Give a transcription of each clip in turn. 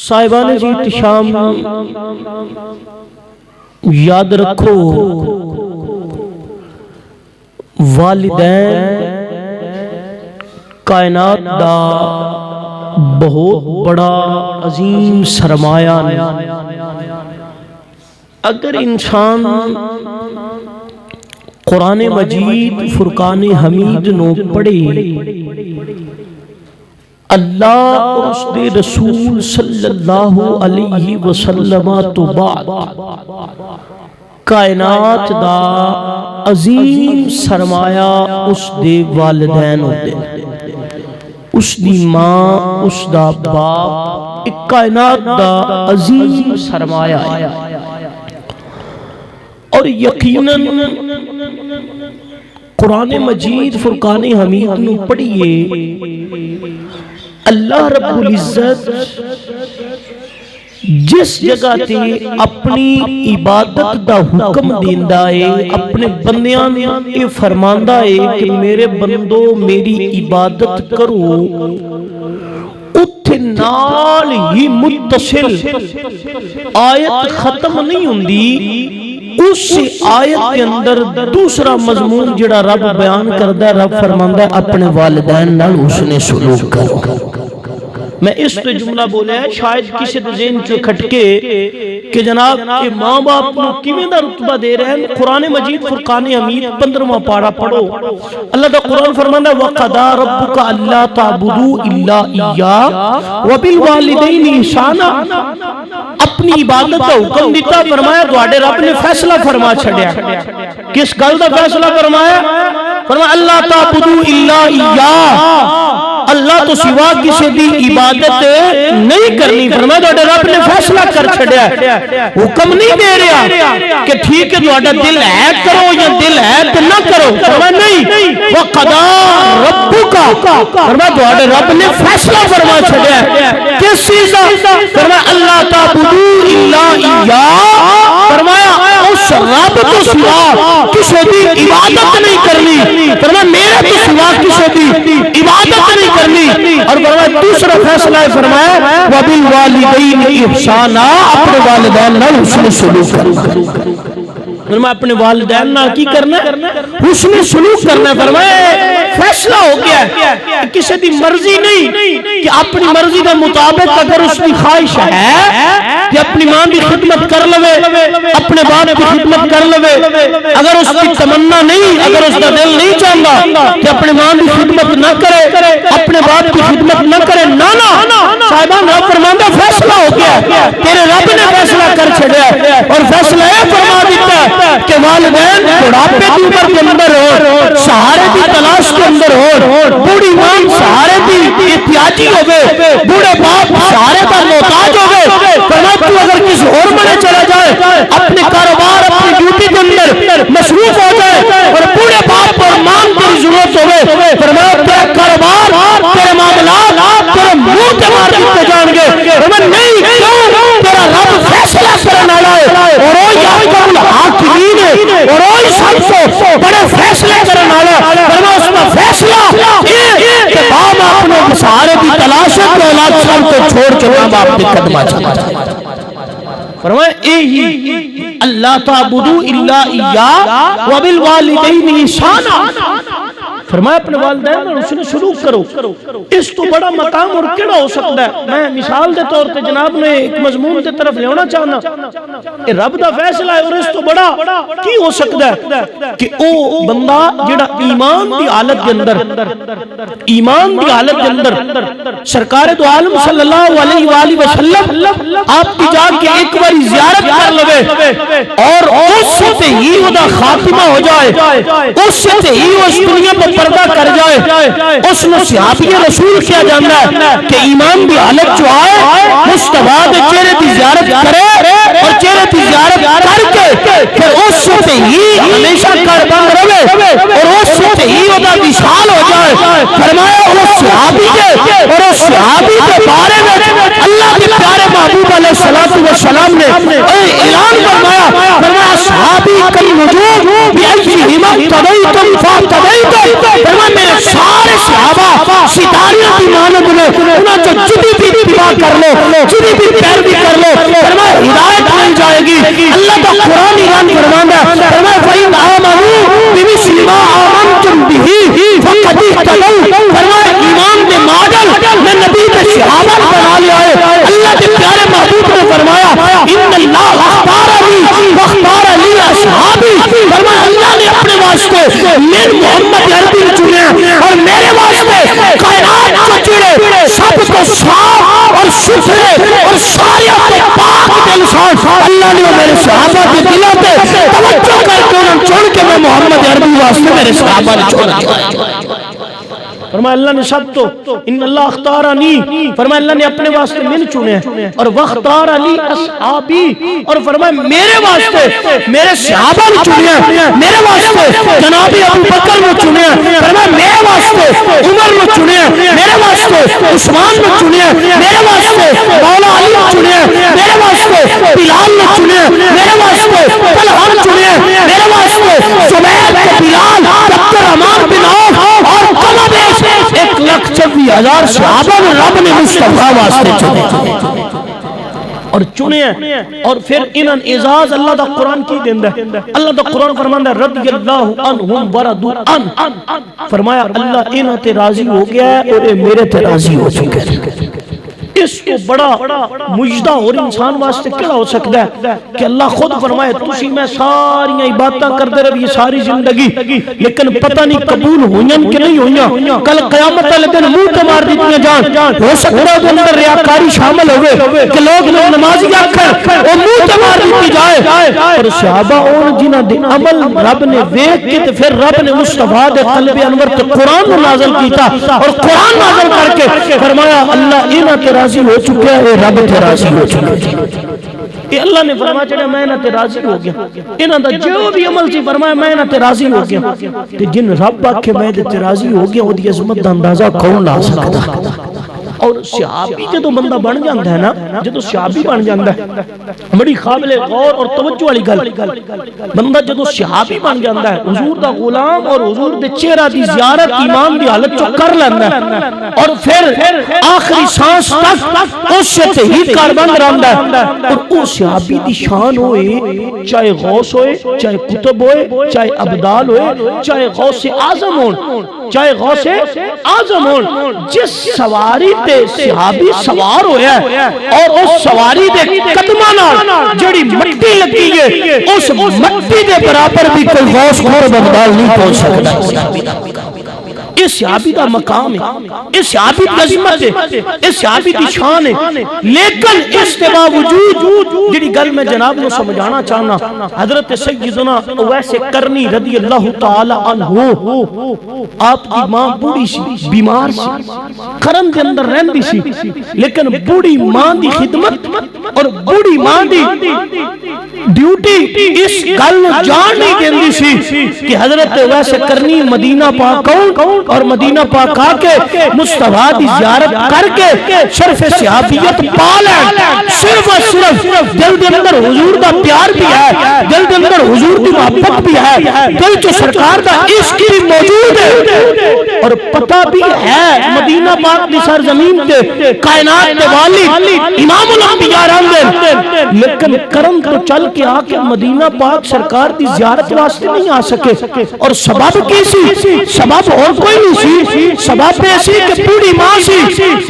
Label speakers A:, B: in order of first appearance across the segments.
A: صاحبان جی احتشام یاد رکھو والدین کائنات دا بہت بڑا عظیم سرمایہ نے۔ اگر انسان قرآن مجید فرقان حمید نو پڑھے، اللہ اور اس دے رسول صلی اللہ علیہ وسلم تو بعد کائنات دا عظیم سرمایہ اس دے والدین ہوتے ہیں، اس دی ماں، اس دا باپ، ایک کائنات دا عظیم سرمایہ ہے۔ اور یقیناً قرآن مجید فرقان حمید نو پڑھئے، اللہ رب العزت جس جگہ تے اپنی عبادت دا حکم دیندا ہے، اپنے بندیاں نے فرماندا ہے کہ میرے بندو میری عبادت کرو، اتھے نال ہی متصل آیت ختم نہیں ہوندی، اس آیت کے اندر دوسرا مضمون جڑا رب بیان کردا ہے، رب فرماندا ہے اپنے والدین نال حسن سلوک کرو۔ میں اس پہ جملہ بولے ہیں، شاید کسی دے ذہن چو کھٹکے کہ جناب کہ ماں باپ کو کیویں دا رتبہ دے رہے ہیں۔ قرآن مجید فرقان حمید 15واں پارہ پڑھو، اللہ دا قرآن فرماندا ہے وَقَضَىٰ رَبُّكَ أَلَّا تَعْبُدُوا إِلَّا إِيَّاهُ وَبِالْوَالِدَيْنِ إِحْسَانًا۔ اپنی عبادت کا حکم دیتا، فرمایا تواڈے رب نے فیصلہ فرما چھڑیا۔ کس گل دا فیصلہ فرمایا؟ فرمایا اللہ تعبدوا الا ایاہ، اللہ تو سوا کسی دی عبادت نہیں کرنی۔ فرمایا تواڈے رب نے فیصلہ کر چھڑیا، حکم نہیں دے رہا کہ ٹھیک ہے تواڈا دل ہے کرو یا دل ہے تو نہ کرو۔ فرمایا نہیں، وَقَضَىٰ رَبُّكَ، فرمایا تواڈے رب نے فیصلہ فرما چھڑیا۔ کس چیز دا؟ فرمایا اللہ تعبدوا الا ایاہ، فرمایا اس رب تو سوا کسی دی عبادت نہیں کرنی۔ فرمایا میرے تو سوا کسی دی عبادت نہیں کرنی۔ اور فرمایا دوسرا فیصلہ ہے، فرمایا وَبِالْوَالِدَيْنِ إِحْسَانًا، اپنے والدین نال حسن سلوک کرنا۔ فرمایا اپنے والدین نال کی کرنا ہے؟ حسن سلوک کرنا ہے۔ فرمایا فیصلہ ہو گیا ہے، کسی دی مرضی نہیں کہ اپنی مرضی کے مطابق اگر اس کی خواہش ہے کہ اپنی ماں کی خدمت کر لوے، اپنے باپ کی خدمت کر لوے، اگر اس کی تمنا نہیں، اگر اس کا دل نہیں چاہتا کہ اپنے ماں کی خدمت نہ کرے، اپنے باپ کی خدمت نہ کرے، نہ صاحبان رب فرماندا فیصلہ ہو گیا، تیرے رب نے فیصلہ کر چھڑیا۔ اور فیصلہ یہ فرما دیتا ہے کہ والدین بڑھاپے کی عمر کے اندر ہو، سہارے کی تلاش کے اندر ہو، بوڑھی ماں سہارے کی احتیاجی ہوگے، بوڑھے باپ سہارے کا محتاج ہوگے۔ فرمایا تو اگر کسی اور بنے چلا جائے، اپنے کاروبار اپنی ڈیوٹی کے اندر مصروف ہو جائے اور بوڑھے باپ اور ماں کی ضرورت ہوگے، فرمایا تیرا کاروبار، تیرے معاملات تیرے منہ کے مار دیتے جائیں گے۔ فرمایا نہیں، کیوں؟ تیرا رب فیصلہ کرنے والا ہے، اور وہ یحکم الحاکمین ہے، اور وہ سب سے بڑے فیصلے کرنے والا ہے۔ فرمایا اس کا فیصلہ یہ کہ باپ اپنے سہارے کی تلاش ہے کہ اولاد سب کو چھوڑ کے ماں باپ کے قدمہ چلا جائے۔ فرمایا یہی اللہ تعبدوا الا ایاہ وبالوالدین احسانا، فرمایا اپنے والدین اور حسن سلوک کرو۔ اس تو بڑا مقام اور کیڑا ہو سکتا ہے؟ میں مثال دے طور پہ جناب نے ایک مضمون دے طرف لے آنا چاہنا کہ رب دا فیصلہ ہے، اور اس تو بڑا کی ہو سکتا ہے کہ او بندہ جڑا ایمان دی حالت کے اندر، ایمان دی حالت کے اندر سرکار دو عالم صلی اللہ علیہ وآلہ وسلم آپ کی جا کے ایک بار زیارت کر لوے، اور اس سے ہی ودا خاتمہ ہو جائے، اس سے ہی اس دنیا پر پردہ کر جائے، اس نے صحابی رسول کیا جانا ہے کہ ایمان دی حالت جو آئے مصطفیٰ دے چہرے دی زیارت کرے، اور چہرے دی زیارت کر کے پھر اس سے ہی ہمیشہ کر بند رہے، اور اس سے ہی ودا وصال ہو جائے۔ فرمایا اس صحابی کے اور اس صحابی کے بارے میں اللہ کے پیارے محبوب علیہ السلام نے اعلان فرمایا، فرمایا صحابی کل وجود بأیہما اقتدیتم فاقتدیتم۔ فرمایا میرے سارے صحابہ ستاریوں کی مانند میں انہوں نے جدی بھی اتباع کر لو جنہی بھی پیروی کر لو فرمایا ہدایت مل جائے گی اللہ کا قرآن اعلان فرماتا ہے فرمایا فَإِنْ آمَنُوا بِمِثْلِ مَا آمَنْتُمْ بِهِ فَقَدِ اهْتَدَوْا فرمایا ایمان کے ماڈل میں نبی کے صحابہ بنا لیا ہے اللہ کے پیارے محبوب نے فرمایا ان اللہ اختارنی واختار لی اصحابی فرمایا اللہ نے اپنے واسطے میں محمد عربی چنے اور میرے واسطے کائنات کو چنے سب کو صاف اور ستھرے اور سارے پاک دل سے اللہ نے میرے صحابہ کے دلوں پہ توجہ کر کے انہوں چھوڑ کے میں محمد عربی واسطے میرے صحابہ نے چھوڑا فرمایا اللہ نے سب تو ان اللہ اختارنی فرمایا اللہ نے اپنے واسطے من چنے اور واختار علی اصحابی اور فرمایا میرے واسطے میرے صحابہ نے چنے میرے واسطے جناب ابو بکر نے چنے فرمایا میرے واسطے عمر نے چنے میرے واسطے عثمان نے چنے میرے واسطے مولا علی نے چنے میرے واسطے بلال نے چنے میرے واسطے طلحہ نے چنے میرے واسطے زبیر بن بلال عبد الرحمن بن عوف اور کلبیش 1,26,000 صحابہ نے رب نے مصطفیٰ واسطے چنے اور چنے اور پھر انہاں اعزاز اللہ دا قرآن کی دیندہ ہے اللہ دا قرآن فرماندہ ہے رضی اللہ عنہم ورضوا عنہ فرمایا اللہ انہاں تے راضی ہو گیا ہے اور میرے تے راضی ہو چکے ہیں اس کو بڑا مجدہ اور انسان واسطے کیا ہو سکتا ہے کہ اللہ خود فرمائے تسی میں ساری عبادتاں کردے رہی ساری زندگی لیکن پتہ نہیں قبول ہوئیں کہ نہیں ہوئیں کل قیامت والے دن منہ تے مار دیتی جان ہو سکتا ہے اندر ریاکاری شامل ہوئے کہ لوگ نمازی آکر وہ منہ تے مار دیتی جائے اور صحابہ اور جنہ دے عمل رب نے ویک کے پھر رب نے مصطفیٰ دے قلب انور تے قرآن نازل کیتا اور قرآن نازل کر کے فرمایا اللہ انہاں تے راضی ہو چکے ہیں رب تے راضی ہو چکے ہیں کہ اللہ نے فرمایا چڑھا میں نہ تے راضی ہو گیا انہاں دا جو بھی عمل سی فرمایا میں نہ تے راضی ہو گیا تے جن رب آکھے میں تے راضی ہو گیا وہ دی عظمت دا اندازہ کون لا سکتا اور صحابی جدو بندہ بن جاندہ ہے نا جدو صحابی بن جاندہ ہے بڑی قابل غور اور توجہ والی گل بندہ جدو صحابی بن جاندہ ہے حضور دا غلام اور حضور دے چہرہ دی زیارت ایمان دی حالت چو کر لیندہ ہے اور پھر آخری سانس تک اس سے تحید کاربند راندہ ہے اور اس صحابی دی شان ہوئے چاہے غوث ہوئے چاہے کتب ہوئے چاہے ابدال ہوئے چاہے غوث اعظم ہون چاہے غوث اعظم ہون جس سواری تے صحابی سوار ہویا ہے اور اس سواری دے قدمانا جڑی مٹی لگی ہے اس مٹی دے برابر بھی کوئی غوث خور بغدال نہیں پہنچ سکتا اس صحابی دا مقام ہے اس صحابی دی عظمت ہے اس صحابی دی شان ہے لیکن اس کے باوجود جڑی گل میں جناب نے سمجھانا چاہنا حضرت سیدنا اویس کرنی رضی اللہ تعالی عنہ آپ کی ماں بوڑی سی بیمار سی کرم دے اندر رہندی سی لیکن بوڑی ماں دی خدمت اور بوڑی ماں دی ڈیوٹی اس گل جان نہیں دیندی سی کہ حضرت اویس کرنی مدینہ پاک اور مدینہ پاک آ کے مصطفیٰ دی زیارت کر کے شرف صحابیت پالیں صرف اور صرف دل دے اندر حضور دا پیار بھی ہے دل دے اندر حضور دی محبت بھی ہے دل جو سرکار دا عشق بھی موجود ہے اور پتہ بھی ہے مدینہ پاک دی سرزمین تے کائنات دے والی امام الانبیاء رہندے لیکن کرم تو چل کے آ کے مدینہ پاک سرکار دی زیارت واسطے نہیں آ سکے اور سبب کی سی سبب اور کوئی نہیں سی سبب ایسی کہ پوری ماں سی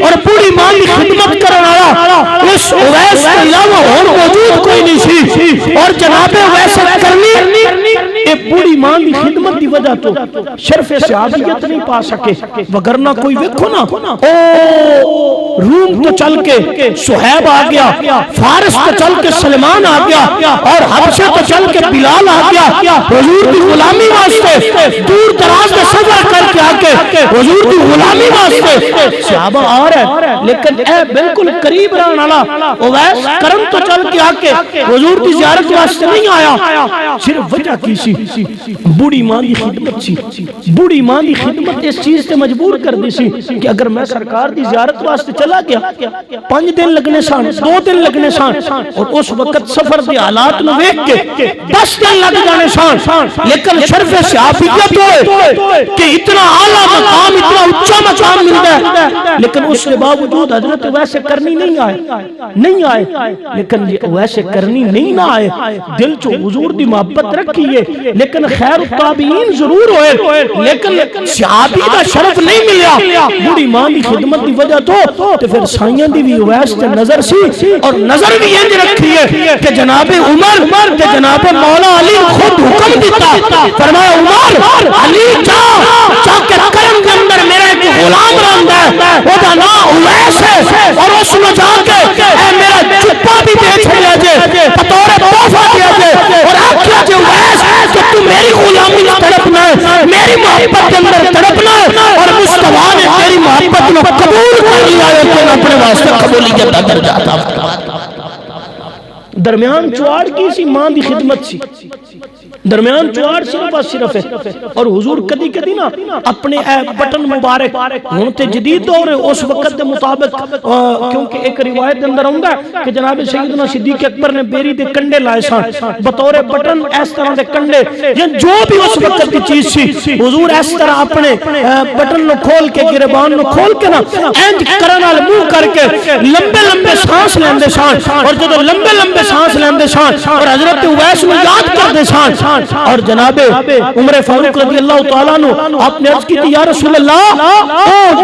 A: اور پوری ماں کی خدمت کرنا آیا اس اویس کے علاوہ اور موجود کوئی نہیں سی اور جناب اویس کرنی یہ پوری ماں کی خدمت دی وجہ تو شرف صحابیت نہیں پا سکے وگرنہ کوئی ویکھو نا روم تو چل کے سہیب آ گیا فارس تو چل کے سلمان آ گیا اور حبشہ تو چل کے بلال آ گیا حضور کی غلامی واسطے دور دراز میں سفر کر کے آ کے حضور کی غلامی واسطے صحابہ آ رہے لیکن اے بالکل قریب رہن والا اویس کرم تو چل کے آ کے حضور کی زیارت واسطے نہیں آیا صرف وجہ کی سی بوڑھی ماں دی خدمت سی، بوڑھی ماں دی خدمت اس چیز سے مجبور کر دی سی کہ اگر میں سرکار دی زیارت واسطے چلا گیا 5 دن لگنے سان، 2 دن لگنے سان، اور اس وقت سفر دی حالات نو ویکھ کے 10 دن لگ جانے سان، لیکن شرف صحابیت ہوئے کہ اتنا اعلیٰ مقام، اتنا اونچا مقام ملتا ہے، لیکن اس کے باوجود حضرت ویسے کرنی نہیں آئے، لیکن ویسے کرنی نہیں نہ آئے، دل چو حضور دی محبت رکھیے، لیکن خیر التابعین ضرور ہوئے، لیکن صحابی دا شرف نہیں ملیا بوڑھی ماں دی خدمت دی وجہ تو پھر سائیاں دی بھی ویس تے نظر سی، اور نظر بھی انج رکھیے کہ جناب عمر کہ جناب مولا علی خود حکم دیتا، فرمایا عمر علی چاہ کے کرم کے اندر میرا ایک غلام رہندا ہے، وہ دا نام اویس ہے، اور اس نے جا کے اے میرا چپا بھی دے چھڑیا جے، بطور تحفہ دیا جے، اور آکھیا جے اویس کہ تو میری غلامی میں تڑپنا ہے، میری محبت کے اندر تڑپنا ہے، اور مصطفیٰ نے تیری محبت میں قبول کر لیا ہے کہ اپنے واسطے قبولیت دا درجہ عطا۔ درمیان چوار کی سی ماں دی خدمت سی، درمیان چوار صرف ہے، اور حضور کدی کدی نا اپنے بٹن مبارک ہوتے جدید دور ہے اس وقت دے مطابق، کیونکہ ایک روایت دے اندر ہوندا ہے کہ جناب سیدنا صدیق اکبر نے بیری دے کنڈے لائے سان بطور بٹن، اس طرح دے کنڈے جو بھی اس وقت کی چیز سی، حضور اس طرح اپنے بٹن نو کھول کے گربان نو کھول کے نا انج کرن نال منہ کر کے لمبے لمبے سانس لیندے سان، اور جدوں لمبے لمبے سانس لیندے سان اور حضرت اویس نو یاد کردے سان، اور جناب عمر فاروق رضی اللہ تعالیٰ عنہ آپ نے عرض کی تھی یا رسول اللہ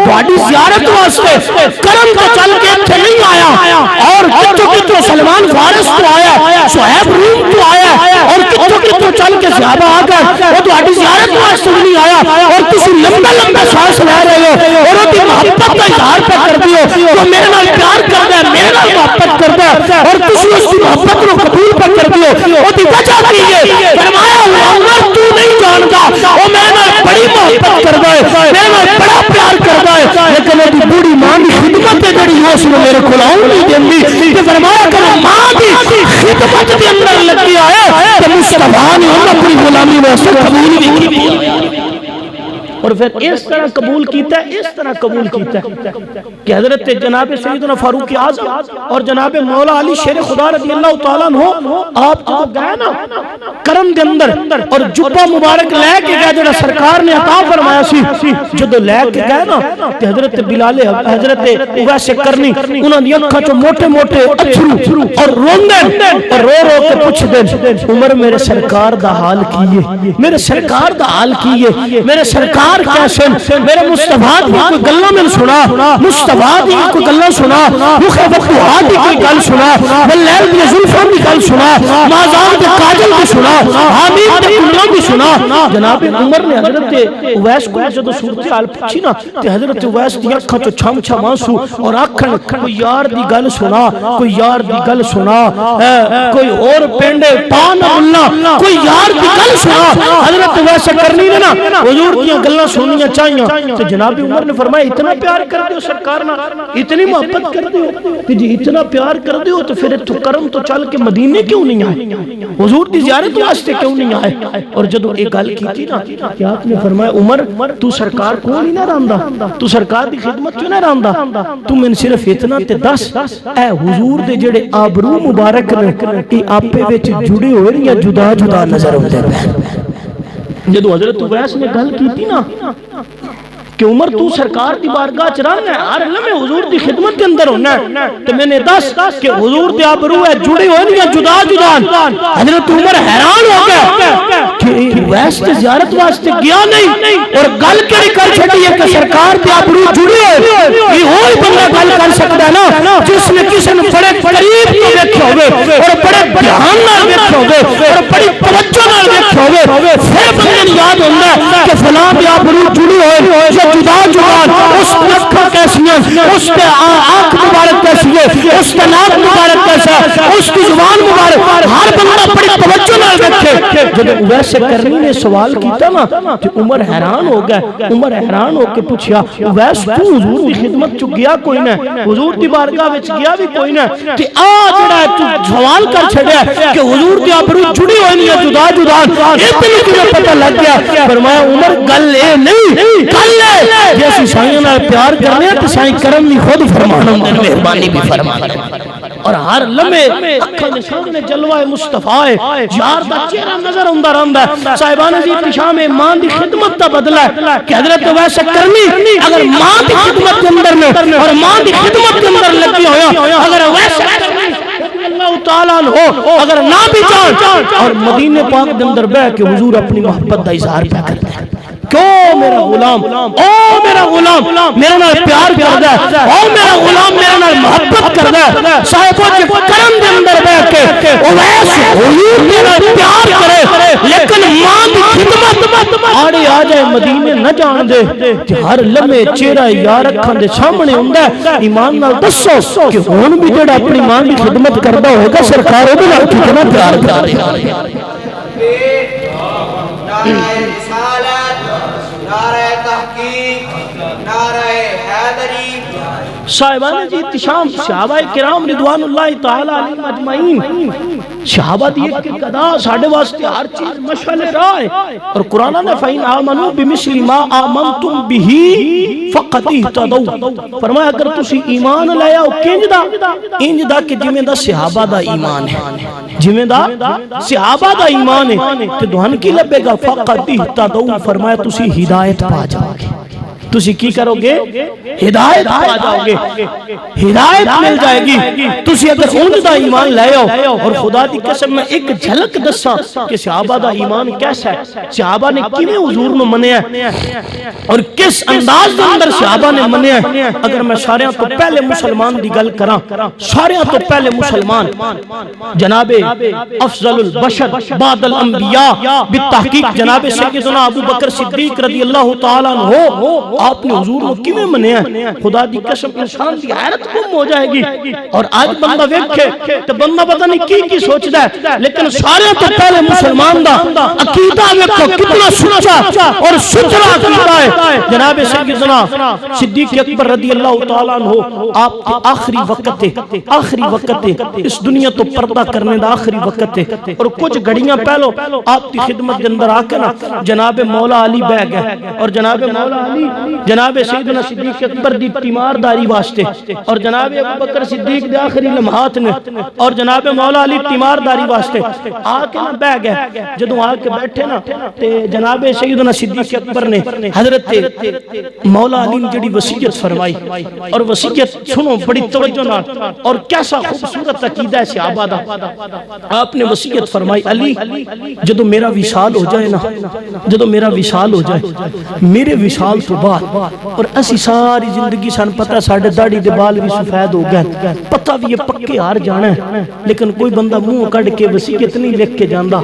A: بڑی زیارت واسطے کرم تو چل کے اتھے نہیں آیا، اور کتو سلمان فارس تو آیا، شعیب روم تو آیا، اور کتو چل کے صحابہ آگا، وہ تو بڑی زیارت واسطے نہیں آیا، اور تسی لمبے لمبے سانس لے رہے ہو، اور وہ دی محبت کا اظہار پہ کر دیو، وہ میرے نال پیار کرتا ہے، میرے نال محبت کرتا ہے، اور تسی اس کی محبت کو قبول پہ کر دیو، وہ دی وجہ دیئے، فرمایا عمر تو نہیں جانتا، وہ میرے بڑی محبت کر دائے، میرے بڑا پیار کر دائے، لیکن وہ دی بوڑی ماں دی خدمت ہے جڑی اس نے میرے کھلاؤں نہیں دیندی، کہ فرمایا کہ ماں دی خدمت کے اندر لگی آیا کہ مصطفیٰ نے ہم اپنی غلامی میں سے قبول بھی کی، اور پھر اس طرح قبول کیتا ہے، اس طرح قبول کیتا ہے کہ حضرت جناب سیدنا فاروق اعظم اور جناب مولا علی شیر خدا رضی اللہ تعالیٰ عنہ آپ جو گئے نا کرم کے اندر، اور جبہ مبارک لے کے گئے جڑا سرکار نے عطا فرمایا سی، جدو لے کے گئے نا کہ حضرت بلال حضرت اویس کرنی انہاں دی اکھاں چوں موٹے موٹے اتھرو اور روندے، اور رو رو کے پوچھ دے عمر میرے سرکار دا حال کیے، میرے سرکار دا حال کیے، میرے سرکار کیسے، میرے مصطفیٰ دی کوئی گلہ میں سنا، مصطفیٰ دی کوئی گلہ سنا، مخبتوہا دی کوئی گل سنا، واللیل دی ظلفوں دی گل سنا، مازان دی کاجل دی سنا، حامیم دی کنیوں دی سنا۔ جناب عمر نے حضرت اویس کو جدو صورتحال پوچھی نا کہ حضرت اویس دی اکھاں چوں چھم چھم آنسو، اور آکھن کوئی یار دی گل سنا، کوئی یار دی گل سنا، کوئی اور پینڈے پان اللہ کوئی یار دی گل سنا۔ حضرت اویس کرنی نے نا حضور کی گلہ سنیا چاہیے، تو جناب عمر نے فرمایا اتنا پیار کر دیو سرکار نا، اتنی محبت کر دیو کہ جی اتنا پیار کر دیو تو پھر تو کرم تو چل کے مدینے کیوں نہیں آئے، حضور دی زیارت واسطے کیوں نہیں آئے؟ اور جدو ایک گل کی تھی نا کہ آپ نے فرمایا عمر تو سرکار کو نہیں نہ رہندا، تو سرکار دی خدمت کیوں نہ رہندا، تو میں صرف اتنا تے دس اے حضور دے جڑے آبرو مبارک نے کہ آپے وچ جڑے ہوئے یا جدا جدا نظر ہوندے پے۔ جدو حضرت اویس نے گل کی تھی نا کہ عمر تو سرکار دی بارگاہ چ رہنا ہے، ہر لمحے حضور دی خدمت کے اندر ہونا ہے، تو میں نے دس کہ حضور دے آبرو ہے جڑے ہوئے یا جدا جدا۔ حضرت عمر حیران ہو گیا کہ اویس تے زیارت واسطے گیا نہیں، اور گل کری کر چھڑی ہے کہ سرکار دے آبرو جڑے ہوئے، یہ وہی بندہ گل کر سکتا ہے نا جس نے کسی نے بڑے قریب تو دیکھا ہوئے اور بڑے دھیان نال دیکھا ہوئے اور بڑی توجہ نال دیکھا ہوئے، پھر بندے یاد ہوندا ہے کہ فلاں دے آبرو جڑے ہوئے جدا جدا، اس نکھا کیسیاں، اس کے آنکھ مبارک کیسی ہے، اس کا ناک مبارک کیسا، اس کی زبان مبارک، ہر بندہ بڑی توجہ نہ نال ویکھے جب ویسے کرنی نے سوال کیتا نا تے عمر حیران ہو گئے عمر حیران ہو کے پوچھیا ویس تو حضور دی خدمت چ گیا کوئی نہ حضور دی بارگاہ وچ گیا بھی کوئی نہ تے آ جڑا تو سوال کر چھڑیا کہ حضور دی ابرو جڑی ہوئی نہیں جدا جدا اتنی تجھے پتہ لگ گیا فرمایا عمر گل اے نہیں گل اے جے اسی سائیں نال پیار کرنے تے سائیں کرم بھی خود فرمانا ہوں مہربانی بھی فرمانا اور ہر لمحے اکھاں دے سامنے جلوہ مصطفیٰ ہے یار دا چہرہ نظر ہوندا رہندا ہے صاحبان عزیز احتشام ماں دی خدمت دا بدلہ ہے کہ حضرت ویسے کرنی اگر ماں دی خدمت کے اندر میں اور ماں دی خدمت کے اندر لگی ہویا اگر ویسے کرنی اللہ تعالیٰ ہو اگر نہ بھی چاہن اور مدینے پاک دے اندر بیٹھ کے حضور اپنی محبت دا اظہار پہ کرتا ہے کیوں میرا غلام او میرا غلام میرے نال پیار کردا ہے او میرا غلام میرے نال محبت کردا ہے صاحبو جے کرم دے اندر بیٹھ کے او ویسے حضور دے نال پیار کرے لیکن ماں دی خدمت آڑے آ جائے مدینے نہ جان دے کہ ہر لمحے چہرہ یار اکھاں دے سامنے ہوندا ہے ایمان نال دسو کہ ہن بھی جڑا اپنی ماں دی خدمت کردا ہوئے گا سرکار او دے نال کتنا پیار کردا ہے
B: نعرہ تحقیق نعرہ حیدری
A: صاحبان جی احتشام صحابہ کرام رضوان اللہ تعالی علیہم اجمعین صحابہ دی ایک ادا ساڈے واسطے ہر چیز مشعل راہ ہے اور قرآن نے فَإِنْ آمَنُوا بِمِثْلِ مَا آمَنْتُمْ بِهِ فَقَدْ اهْتَدَوْا فرمایا اگر تسی ایمان لے آؤ انج دا کہ جویں دا صحابہ دا ایمان ہے جویں دا صحابہ دا ایمان ہے تے دہن کی لبے گا فَقَدْ اهْتَدَوْا فرمایا تسی ہدایت پا جاؤ گے تسی کی کرو گے ہدایت پا جاؤ گے ہدایت مل جائے گی تسی اگر اونج دا ایمان لے آؤ اور خدا دی قسم میں ایک جھلک دسا کہ صحابہ دا ایمان کیسا ہے صحابہ نے کیویں حضور نو منیا اور کس انداز دے اندر صحابہ نے منیا اگر میں ساریاں تو پہلے مسلمان دی گل کراں ساریاں تو پہلے مسلمان جناب افضل البشر بعد الانبیاء بالتحقیق جناب سیدنا ابو بکر صدیق رضی اللہ تعالیٰ عنہ آپ نے حضور کو کیویں منیا خدا دی قسم انسان دی حیرت گم ہو جائے گی اور آج بندہ ویکھے تو بندہ پتہ نہیں کی سوچدا ہے لیکن سارے تو پہلے مسلمان دا عقیدہ ویکھو کتنا سچا اور ستھرا عقیدہ ہے جناب سیدنا صدیق اکبر رضی اللہ تعالیٰ عنہ آپ کے آخری وقت اس دنیا تو پردہ کرنے دا آخری وقت ہے اور کچھ گھڑیاں پہلو آپ کی خدمت کے اندر آ کے نا جناب مولا علی بہ گئے اور جناب مولا علی جناب سیدنا صدیق اکبر دی تیمارداری واسطے اور جناب ابو بکر صدیق دے آخری لمحات نے اور جناب مولا علی تیمارداری واسطے آ کے نہ بہ گئے جدوں آ کے بیٹھے نا تے جناب سیدنا صدیق اکبر نے حضرت مولا علی نے جڑی وصیت فرمائی اور وصیت سنو بڑی توجہ نال اور کیسا خوبصورت عقیدہ ہے صحابہ دا آپ نے وصیت فرمائی علی جدوں میرا وصال ہو جائے نا جدوں میرا وصال ہو جائے میرے وصال تو بعد اور اسی ساری زندگی سان پتہ ساڑھے داڑھی دے بال بھی سفید ہو گئے پتہ بھی یہ پکے ہار جانا ہے لیکن کوئی بندہ منہ کڑ کے وصیت نہیں لکھ کے جاندا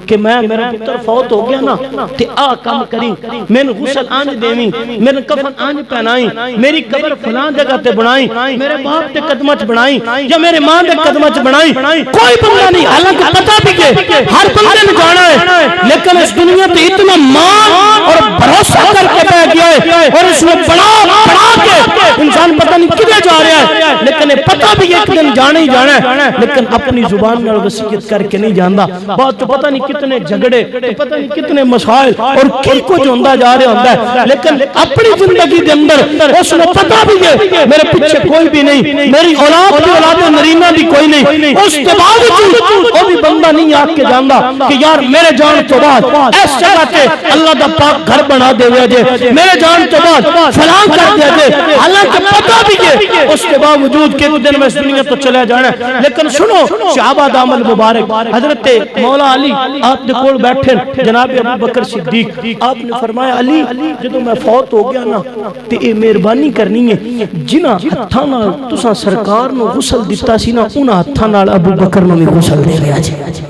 A: کہ میں میرا پتر فوت ہو گیا نا تے آ کام کریں میں غسل آنج دیویں میرے کفن آنج پہنائیں میری قبر فلاں جگہ تے بنائیں میرے باپ تے قدمہ چ بنائیں یا میرے ماں دے قدمہ چ بنائیں کوئی بندہ نہیں حالانکہ پتہ بھی کہ ہر بندے نے جانا ہے لیکن اس دنیا تے اتنا مان اور بھروسہ کر کے بیٹھ گیا ہے اور اس میں بڑا کے انسان پتہ نہیں کدھر جا رہا ہے لیکن پتہ بھی ایک دن جانا ہی جانا ہے لیکن اپنی زبان میں وصیت کر کے نہیں جاندا بات تو پتہ نہیں کتنے جھگڑے پتہ نہیں کتنے مسائل اور کی کچھ ہوندا جا رہا ہوندا ہے لیکن اپنی زندگی دے اندر اس میں پتہ بھی ہے میرے پیچھے کوئی بھی نہیں میری اولاد نرینہ بھی کوئی نہیں اس کے باوجود وہ بھی بندہ نہیں آ کے جاندا کہ یار میرے جان تو بعد اس جگہ تے اللہ دا پاک گھر بنا دے جے میرے جان تو بعد فلاں کر دیا جے حالانکہ پتہ بھی ہے اس کے باوجود کہ ایک دن میں اس دنیا تو چلے جانا ہے لیکن سنو صحابہ دا عمل مبارک حضرت مولا علی آپ دے کول بیٹھے جناب ابو بکر صدیق آپ نے فرمایا علی جدوں میں فوت ہو گیا نا تے اے مہربانی کرنی ہے جنہاں ہتھاں نال تساں سرکار نو غسل دتا سی نا انہاں ہتھاں نال ابو بکر نو بھی غسل دے دیا جے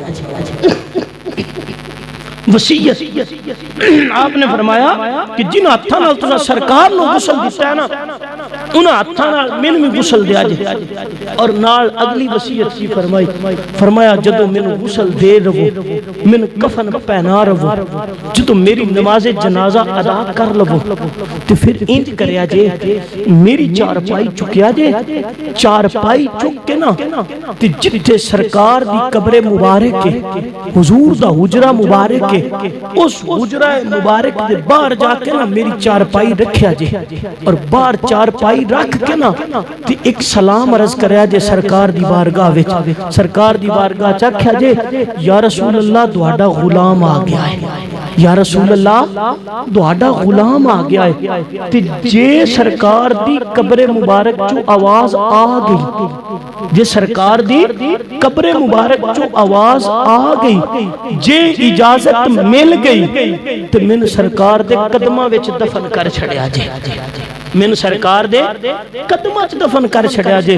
A: وصیت آپ نے فرمایا کہ جن ہتھاں نال تساں سرکار نو غسل دتا ہے نا انہاں ہتھاں نال مینوں بھی غسل دیا جے اور نال اگلی وصیت سی فرمائی فرمایا جدو مینوں غسل دے رہو مینوں کفن پہنا رہو جدو میری نماز جنازہ ادا کر لو تو پھر انج کریا جے میری چارپائی چکیا جے چارپائی چک کے نا تے جتھے سرکار دی قبر مبارک کے حضور دا حجرہ مبارک کے اس حجرہ مبارک دے باہر جا کے نا میری چارپائی رکھیا جے اور باہر چارپائی رکھ کے نا تے ایک سلام عرض کریا جے سرکار دی بارگاہ وچ سرکار دی بارگاہ چکھیا جے یا رسول اللہ تہاڈا غلام آ گیا ہے یا رسول اللہ تہاڈا غلام آ گیا ہے تے جے سرکار دی قبر مبارک چوں آواز آ گئی جے سرکار دی قبر مبارک چوں آواز آ گئی جے اجازت مل گئی تے من سرکار دے قدماں وچ دفن کر چھڑیا جے من سرکار دے قدماں وچ دفن کر چھڑیا جے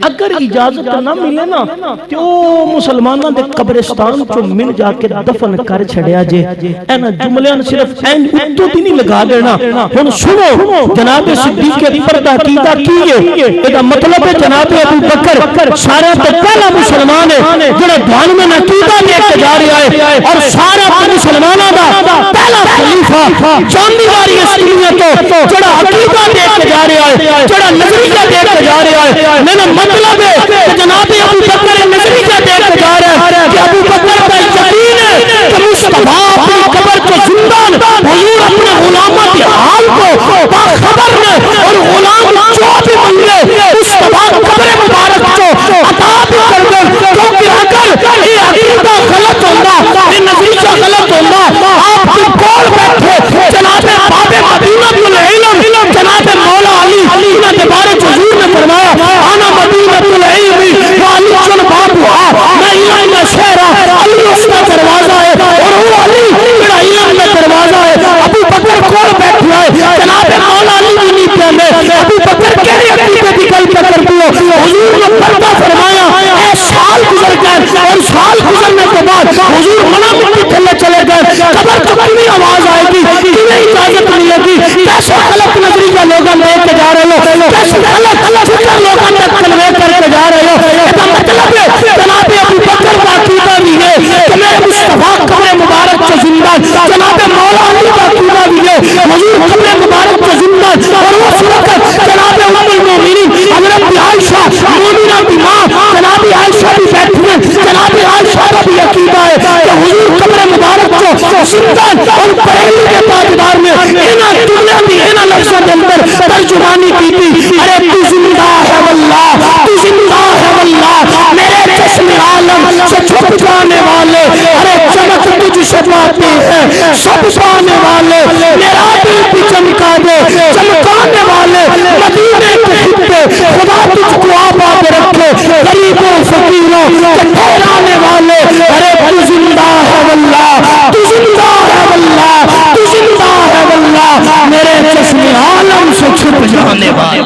A: اگر اجازت نہ ملے نا تے او مسلماناں دے قبرستان چوں من جا کے دفن کر چھڑیا جے اینا جملیاں صرف این اتو دی نہیں لگا دینا ہن سنو جناب صدیق اکبر دا عقیدہ کی ہے ادا مطلب ہے جناب ابو بکر سارا تو پہلا مسلمان ہے جڑا دھیان میں عقیدہ لے کے جا رہا ہے اور سارا مسلماناں دا پہلا خلیفہ چاندی واری اسلیت تو جڑا عقیدہ دے کے جا رہا ہے جڑا نظریہ دے کے جا رہا ہے میرا مطلب ہے کہ جناب ابو بکر نظریہ دے کے جا رہا ہے کہ ابو بکر کا یقین ہے کہ مصطفیٰ اپنی قبر کو زندان حضور اپنے غلاموں کے حال کو باخبر نے اور غلام جو بھی ملے مصطفیٰ قبر مبارک کو عطا بھی کر دیں کیونکہ اگر یہ عقیدہ غلط ہوگا یہ نظریہ غلط ہوگا آپ کی کول بیٹھے جناب باب مدینہ العلم جناب مولا علی انہوں نے بارے حضور نے فرمایا آنا مدینہ العلم وعلی چل بابوہا میں علم میں شہرہ علی اس کا دروازہ ہے اور وہ علی میرا علم میں دروازہ ہے ابو بکر کول بیٹھے ہے جناب مولا علی بھی نہیں پہنے ابو بکر کہنے عقیدے کی گل کر دیو حضور نے پردہ فرمایا اے سال گزر گئے اور سال گزرنے کے بعد حضور منع مٹی تھلے چلے گئے قبر تو کبھی آواز آئے گی کیوں اجازت ملے گی کیسے غلط نظریہ لوگاں لے کے جا رہے ہو کیسے غلط فکر لوگاں تک کنوے کر کے جا رہے ہو اس کا مطلب ہے جناب ابو بکر کا عقیدہ بھی ہے کہ میرے مصطفیٰ قبر مبارک کو زندہ جناب مولا علی کا عقیدہ بھی ہے حضور قبر مبارک کو زندہ اور اس وقت جناب ام المومنین حضرت عائشہ مومنہ کی ماں جناب عائشہ بھی بیٹھی ہیں جناب عائشہ کا بھی عقیدہ ہے کہ حضور قبر مبارک کو زندہ اور پہلی کے تاجدار میں انہاں دنیا دی انہاں لفظوں کے اندر ترجمانی کی تھی ارے تو زندہ ہے واللہ تو زندہ ہے واللہ میرے چشم عالم سے چھپ جانے والے ارے چمک تجھ سے پاتے ہیں سب پانے والے میرا دل بھی چمکا دے چمکانے والے مدینے کے خطے خدا تجھ کو آباد رکھے غریبوں فقیروں کے ٹھہرانے والے ارے تو زندہ ہے واللہ تو زندہ ہے واللہ تو زندہ ہے واللہ میرے چشم عالم سے چھپ جانے والے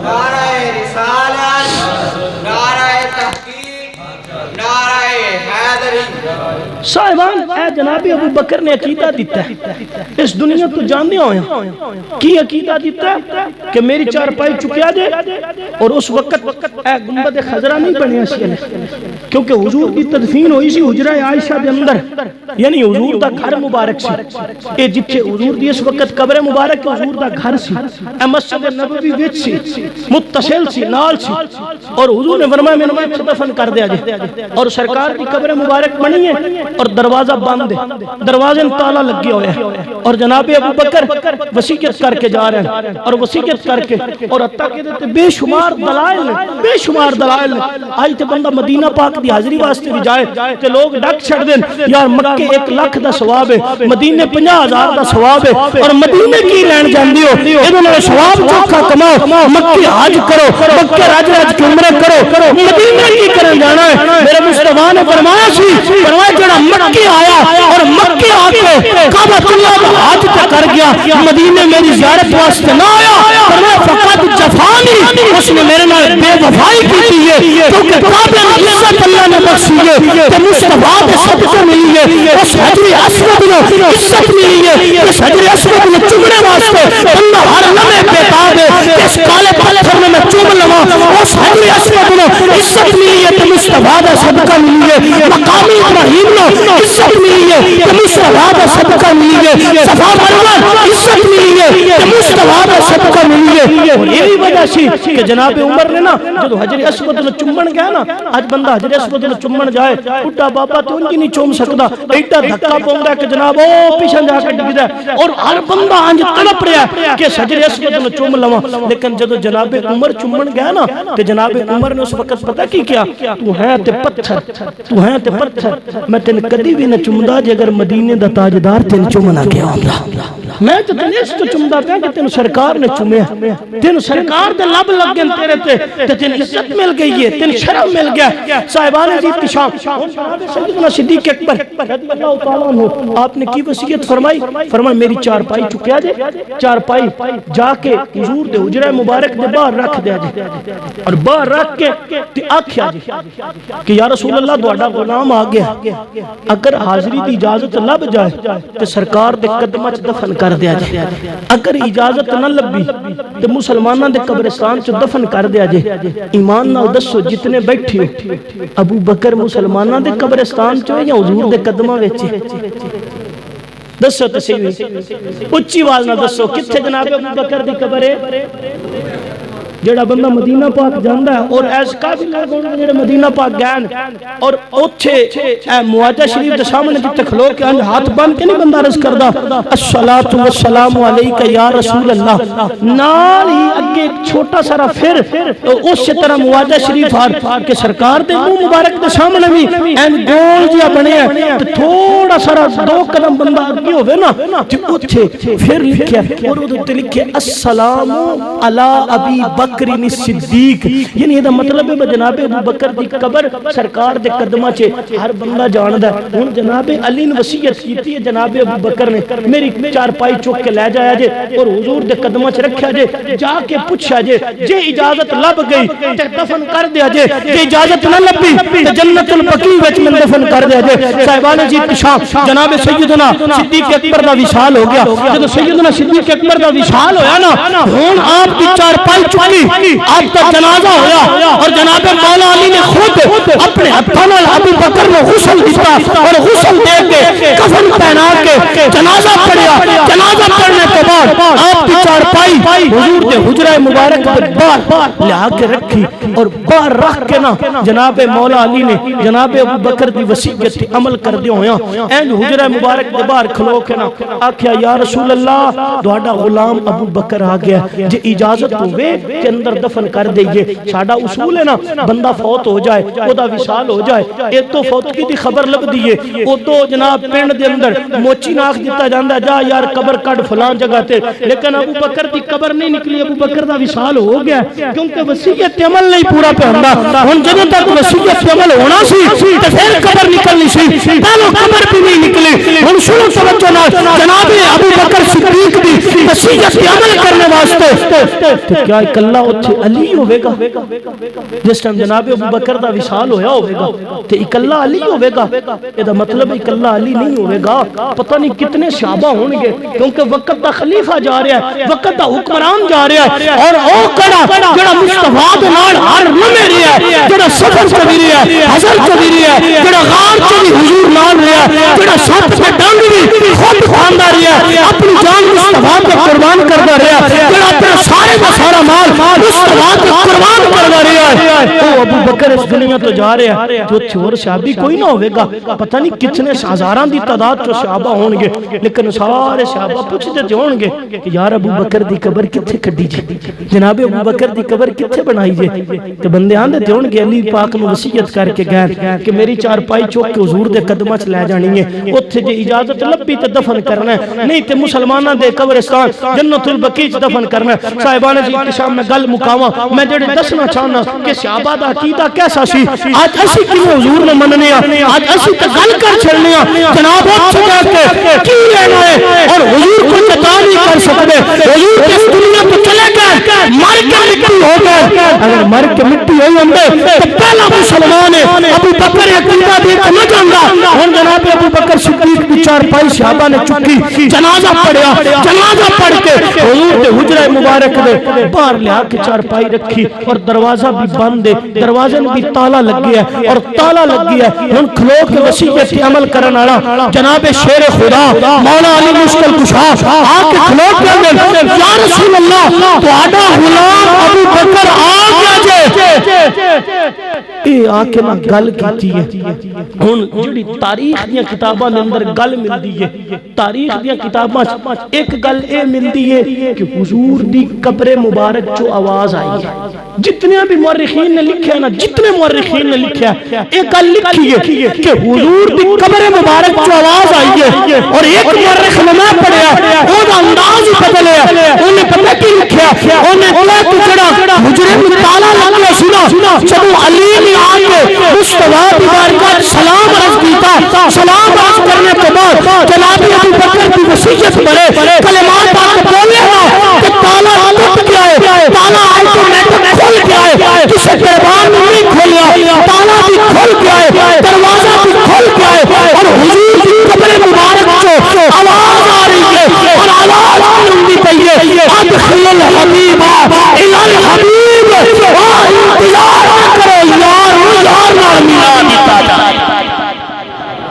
B: نعرہ رسالت نعرہ تحقیق نعرہ حیدری
A: صاحبان اے جناب ابو بکر نے عقیدہ دیتا ہے اس دنیا تو جاننے ہوئے کی عقیدہ دیتا ہے کہ میری چارپائی چکیا جے اور اس وقت اے گنبد خضرہ نہیں بنے اسی کیونکہ حضور کی تدفین ہوئی سی حجرہ عائشہ دے اندر یعنی حضور دا گھر مبارک سی اے جتھے حضور دی اس وقت قبر مبارک حضور دا گھر سی اے مسجد نبوی وچ سی متصل سی نال سی اور حضور نے فرمایا میں دفن کر دیا جے اور سرکار کی قبر مبارک بنی ہے اور دروازہ بند ہے دروازے میں تالا لگے ہوئے ہیں اور جناب ابو بکر وصیت کر کے جا رہے ہیں اور وصیت کر کے اور حتیٰ کہ دیتے بے شمار دلائل آئی تے بندہ مدینہ پاک دی حاضری واسطے بھی جائے تے لوگ ڈک چھڑ دیں یار مکے 1 لاکھ دا ثواب ہے مدینے 50,000 دا ثواب ہے اور مدینے کی لین جاندی ہو انہوں ثواب چوکھا کماؤ مکے حج کرو مکے راج کے عمرہ کرو مدینے کی کرن جانا ہے میرے مصطفیٰ نے فرمایا سی فرمایا جڑا مکے آیا اور مکے آ کے کعبۃ اللہ کا حج کر گیا مدینے میری زیارت واسطے نہ آیا فرمایا فقط جفانی اس نے میرے نال بے وفائی کی تھی کیونکہ کعبے میں عزت اللہ نے بخشی ہے کہ مصطفیٰ کے صدقے ملی ہے اس حجر اسود میں عزت ملی ہے اس حجر اسود میں چومنے واسطے بندہ ہر لمحے بےتاب ہے اس کالے پتھر میں چوم لواں اس حجر اسود میں عزت ملی ہے کہ مصطفیٰ کا صدقہ ملی ہے مقام ابراہیم میں عزت ملی ہے کہ مصطفیٰ کا صدقہ ملی ہے صفا مروہ عزت ملی ہے کہ مصطفیٰ کا صدقہ ملی ہے اور یہی وجہ سی کہ جناب عمر نے نا جو حجر اسود میں چومن گیا نا آج بندہ حجر اسود میں چومن جائے بڈھا بابا تو ان کی نہیں چوم سکتا ایڈا دھکا پوندا ہے کہ جناب او پیچھے جا کے ڈگ جائے اور ہر بندہ انج تڑپ رہا ہے کہ حجر اسود میں چوم لواں لیکن جدو جناب عمر چومن گیا نا تے جناب عمر نے اس وقت پتہ کی کیا تو ہے تے پتھر تو ہے تے پتھر میں تین کدی بھی نہ چومدا جے اگر مدینے دا تاجدار تین چومنا گیا ہوندا میں تو تین اس تو چومدا پیا کہ تین سرکار نے چومیا تین سرکار دے لب لگ گئے تیرے تے تین عزت مل گئی ہے تین شرف مل گیا صاحبان عزیز کی شام سیدنا صدیق اکبر رضی اللہ تعالیٰ عنہ آپ نے کی وصیت فرمائی میری چارپائی چکیا جے چارپائی جا کے حضور دے حجرہ مبارک دے باہر رکھ دیا جے اور باہر رکھ کے آکھیا جے کہ یا رسول اللہ دوڑا غلام آ گیا اگر حاضری دی اجازت لب جائے تو سرکار دے قدمہ چ دفن کر دیا جے اگر اجازت نہ لبی تو مسلمانہ دے قبرستان چ دفن کر دیا جے ایمان نہ دسو جتنے بیٹھی ہو ابو بکر مسلمانہ دے قبرستان چ یا حضور دے قدمہ وچ دسو تو صحیح اچھی آواز نہ دسو کتھے جناب ابو بکر دی قبر ہے جڑا بندہ مدینہ پاک جاندا ہے اور ایس کافی لوگ ہوندے جڑے مدینہ پاک گئے اور اوتھے اے مواجہ شریف دے سامنے جتے کھلو کے ہاتھ بن کے نہیں بندہ عرض کردا الصلاۃ والسلام علیک یا رسول اللہ نال ہی اگے ایک چھوٹا سارا پھر اس طرح مواجہ شریف کے سرکار دے منہ مبارک دے سامنے بھی این گول جیا بنے تے تھوڑا سارا دو قدم بندہ اگے ہوے نا تے اوتھے پھر لکھیا اور اوتے لکھیا السلام علی ابی بکر صدیق یعنی یہ مطلب ہے جناب ابو بکر دی قبر سرکار دے قدمہ چے ہر بندہ جاندا ہے ہن جناب علی نے وصیت کیتی ہے جناب ابو بکر نے میری چارپائی چوک کے لے جایا جے اور حضور دے قدمہ چ رکھیا جے جا کے پوچھا جے جے اجازت لب گئی تے دفن کر دیا جے جے اجازت نہ لبی تے جنت البقیع وچ میں دفن کر دیا جے صاحبان جی شام جناب سیدنا صدیق اکبر دا وصال ہو گیا جب سیدنا صدیق اکبر دا وصال ہویا نا ہن آپ دی چارپائی چکی آپ کا جنازہ ہویا اور جناب مولا علی نے خود اپنے ہاتھوں میں ابو بکر کو غسل دیتا اور غسل دے کے کفن پہنا کے جنازہ پڑھیا جنازہ پڑھنے کے بعد آپ کی چارپائی حضور کے حجرہ مبارک پر باہر لے کے رکھی اور باہر رکھ کے نا جناب مولا علی نے جناب ابو بکر دی وصیت عمل کر دیا ہویا این حجرہ مبارک کے باہر کھلو کے نا آکھیا یا رسول اللہ تہاڈا غلام ابو بکر آ گیا جے اجازت ہوے کہ اندر دفن کر دئیے ساڈا اصول ہے نا بندہ فوت ہو جائے او دا وصال ہو جائے ایک تو فوتگی دی خبر لب دیئے او تو جناب پنڈ دے اندر موچی ناخ دیتا جاندا جا یار قبر کڈ فلان جگہ تے لیکن ابو بکر دی قبر نہیں نکلی ابو بکر دا وصال ہو گیا کیونکہ وصیت عمل نہیں پورا پہ ہوندا ہن جدوں تک وصیت عمل ہونا سی تے پھر قبر نکلنی سی پہلو قبر بھی نہیں نکلی ہن شروع توجہ نال جناب ابو بکر صدیق دی وصیت عمل کرنے واسطے تے کیا اکلا اوتھے علی ہوے گا جس ٹائم جناب ابو بکر دا وصال ہویا ہوے گا تے اکلا علی ہوے گا اے دا مطلب اکلا علی نہیں ہوے گا پتہ نہیں کتنے صحابہ ہون گے کیونکہ وقت دا خلیفہ جا رہا ہے وقت دا حکمران جا رہا ہے اور او کڑا جڑا مصطفیٰ دے نال ہر لمحے رہیا ہے جڑا سفر چ بھی رہیا ہے حضر چ بھی رہیا ہے جڑا غار چ بھی حضور نال رہیا ہے جڑا سب سے ڈنگ بھی خود کھاندا رہیا ہے اپنی جان مصطفیٰ تے قربان کردا رہیا ہے جڑا اپنا سارے دا سارا مال مصطفیٰ تے قربان کردا رہیا ہے او ابو بکر اس دنیا تو جا رہا ہے جو چھوڑ صحابی کوئی نہ ہوے گا پتہ نہیں کتنے ہزاراں دی تعداد چ صحابہ ہون گے لیکن سارے صحابہ پوچھتے تے ہون گے کہ یار ابو بکر دی قبر کتھے کڈی جے جناب ابو بکر دی قبر کتھے بنائی جے تے بندے آندے تے ہون گے علی پاک نو وصیت کر کے گئے کہ میری چارپائی چوک کے حضور دے قدماں چ لے جانی ہے اوتھے جے اجازت لبی تے دفن کرنا ہے نہیں تے مسلماناں دے قبرستان جنت البقیع چ دفن کرنا ہے صاحبان جی شام میں گل مکاواں میں جڑے دسنا چاہنا کہ صحابہ دا عقیدہ کیسا سی اج اسی کیوں حضور نے مننے اج اسی تے گل کر چھڑنے جناب اٹھ جا کے کی لینا ہے اور حضور کو عطا نہیں کر سکتے حضور اس دنیا تو چلے گئے مر کے مٹی ہو گئے اگر مر کے مٹی ہوئی ہوں تو پہلا مسلمان ہے ابو بکر عقیدہ دے کے نہ جاندا ہن جناب ابو بکر صدیق کی چارپائی صحابہ نے چکی جنازہ پڑھیا جنازہ پڑھ کے حضور دے حجرہ مبارک دے باہر لیا کے چارپائی رکھی اور دروازہ بھی بند ہے دروازے میں بھی تالا لگ گیا ہے اور تالا لگ گیا ہے ہن کھلو کے وصیت کی عمل کرن والا جناب شیر خدا مولا علی مشکل کشا آ کے کھلو کے اندر یا رسول اللہ تہاڈا غلام ابو بکر آ گیا جے اے آ کے میں گل کیتی ہے ہن جڑی تاریخ دی کتاباں دے اندر گل ملدی ہے تاریخ دی کتاباں ایک گل اے ملدی ہے کہ حضور دی قبر مبارک جو آواز آئی ہے جتنے بھی مورخین نے لکھا ہے نا جتنے مورخین نے لکھا ہے ایک گل لکھی ہے کہ حضور دی قبر مبارک جو آواز آئی ہے اور ایک مورخ نے میں پڑھیا او دا انداز ہی بدل ہے انہیں پتہ کی لکھیا انہیں کہا کہ جڑا حجرے میں تالا لگ گیا سنا جب علی نے آ کے مصطفیٰ دی بارگاہ سلام عرض کیتا سلام عرض کرنے کے بعد جناب ابو بکر کی وصیت پڑھے کلمات پاک بولے کہ تالا ٹوٹ گیا ہے تالا آٹومیٹک کھل گیا ہے کسی دربار نے نہیں کھولیا تالا بھی کھل گیا ہے دروازہ بھی کھل گیا ہے اور حضور کی قبر مبارک جو آواز آ رہی ہے اور آواز آنندی پہی ہے ادخل الحبیب الی الحبیب انتظار کرو یار نال ملا دیتا جائے